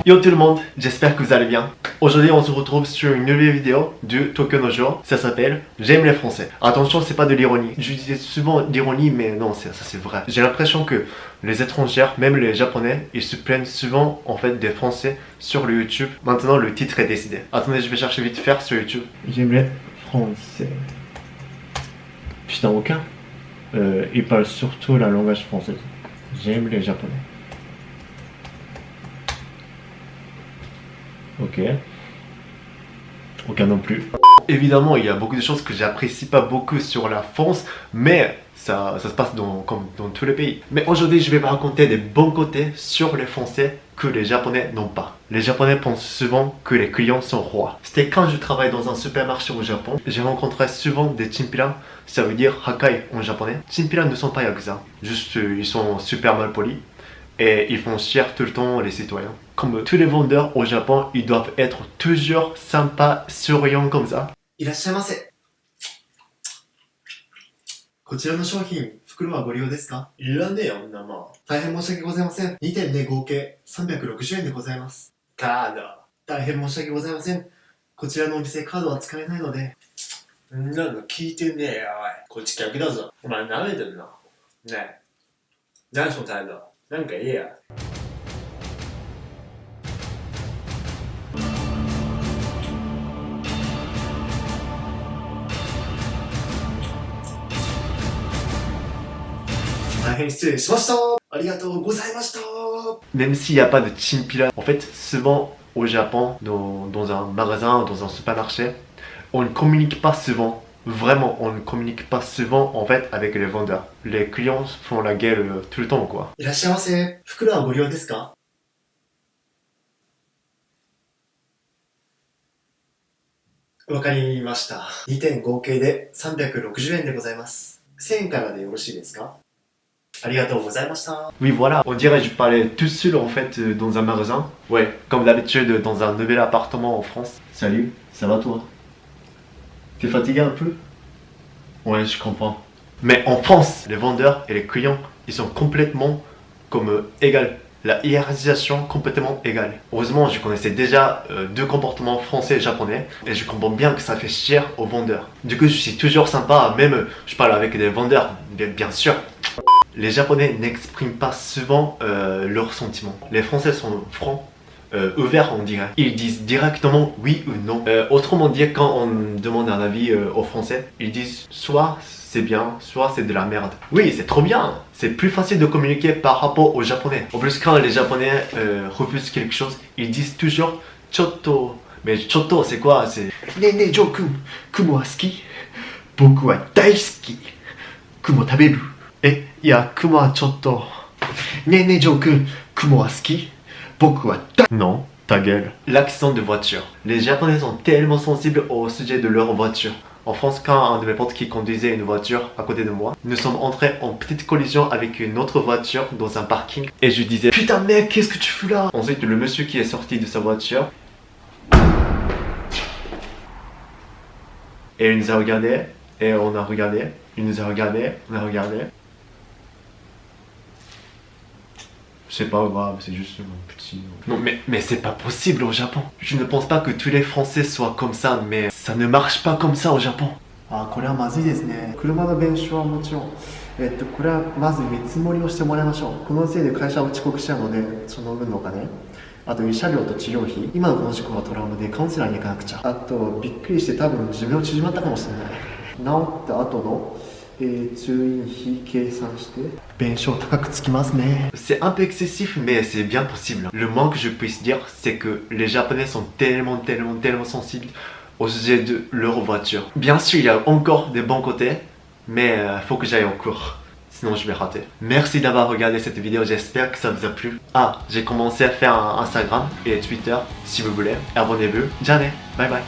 Yo tout le monde, j'espère que vous allez bien. Aujourd'hui on se retrouve sur une nouvelle vidéo de Tokyo no Jo. Ça s'appelle J'aime les Français. Attention, c'est pas de l'ironie. Je disais souvent l'ironie, mais non, ça c'est vrai. J'ai l'impression que les étrangers, même les japonais, ils se plaignent souvent en fait des Français sur le YouTube. Maintenant le titre est décidé. Attendez, je vais chercher vite faire sur YouTube. J'aime les Français. Putain, aucun. Ils parlent surtout la langage française. J'aime les japonais. Ok. Aucun non plus. Évidemment, il y a beaucoup de choses que j'apprécie pas beaucoup sur la France, mais ça se passe comme dans tous les pays. Mais aujourd'hui, je vais vous raconter des bons côtés sur les Français que les Japonais n'ont pas. Les Japonais pensent souvent que les clients sont rois. C'était quand je travaillais dans un supermarché au Japon, j'ai rencontré souvent des chimpira, ça veut dire hakai en japonais. Chimpira ne sont pas yakuza, juste ils sont super mal polis. Et ils font chier tout le temps les citoyens. Comme tous les vendeurs au Japon, ils doivent être toujours sympas, souriants comme ça. いらっしゃいませ。こちらの商品、袋はご利用ですか？いらねえよ、んなもん。大変申し訳ございません。2点で合計360円でございます。カード。大変申し訳ございません。こちらのお店カードは使えないので。んなの聞いてねえよ、おい。こっち客だぞ。お前舐めてんの？ねえ。何その態度？なんか言えや。大変失礼しました。ありがとうございました。 Même s'il n'y a pas de chimpira, en fait, souvent au Japon, dans un magasin, dans un supermarché, on ne communique pas souvent. Vraiment, on ne communique pas souvent en fait avec les vendeurs. Les clients font la gueule tout le temps, quoi. いらっしゃいませ。袋はご利用ですか？わかりました。2点合計で360円でございます。1000円からでよろしいですか？ありがとうございました。 Oui, voilà. On dirait que je parlais tout seul en fait dans un magasin. Ouais, comme d'habitude dans un nouvel appartement en France. Salut, ça va toi? T'es fatigué un peu? Ouais, je comprends. Mais en France, les vendeurs et les clients, ils sont complètement comme égaux. La hiérarchisation complètement égale. Heureusement, je connaissais déjà deux comportements français et japonais et je comprends bien que ça fait chier aux vendeurs. Du coup, je suis toujours sympa, même je parle avec des vendeurs, bien sûr. Les japonais n'expriment pas souvent leurs sentiments. Les français sont francs. Ouverts on dirait. Ils disent directement oui ou non. Autrement dit, quand on demande un avis aux Français, ils disent soit c'est bien, soit c'est de la merde. Oui, c'est trop bien. C'est plus facile de communiquer par rapport aux Japonais. En plus, quand les Japonais refusent quelque chose, ils disent toujours chotto. Mais chotto, c'est quoi? C'est Nene Joku, kumo wa suki, boku wa daisuki, kumo taberu. Et il y a kumo wa chotto. Nene Joku, kumo wa suki. Non, ta gueule. L'accident de voiture. Les Japonais sont tellement sensibles au sujet de leur voiture. En France, quand un de mes potes qui conduisait une voiture à côté de moi, nous sommes entrés en petite collision avec une autre voiture dans un parking. Et je disais, putain mec, qu'est-ce que tu fous là? Ensuite, le monsieur qui est sorti de sa voiture. Et il nous a regardé. Et on a regardé. Il nous a regardé. On a regardé. C'est pas grave, c'est juste un petit... Non mais c'est pas possible au Japon. Je ne pense pas que tous les Français soient comme ça, mais ça ne marche pas comme ça au Japon. あ、これはまずいですね。車の弁償はもちろん、これはまず見積もりをしてもらいましょう。このせいで会社は遅刻しちゃうので、その分のお金、あと慰謝料と治療費、今のこの事故はトラウマでカウンセラーに行かなくちゃ。あとびっくりして多分寿命縮まったかもしれない。治った後の C'est un peu excessif, mais c'est bien possible. Le moins que je puisse dire, c'est que les Japonais sont tellement sensibles au sujet de leur voiture. Bien sûr, il y a encore des bons côtés, mais faut que j'aille en cours. Sinon, je vais rater. Merci d'avoir regardé cette vidéo, j'espère que ça vous a plu. Ah, j'ai commencé à faire un Instagram et Twitter, si vous voulez. Abonnez-vous. Jamais. Bye bye.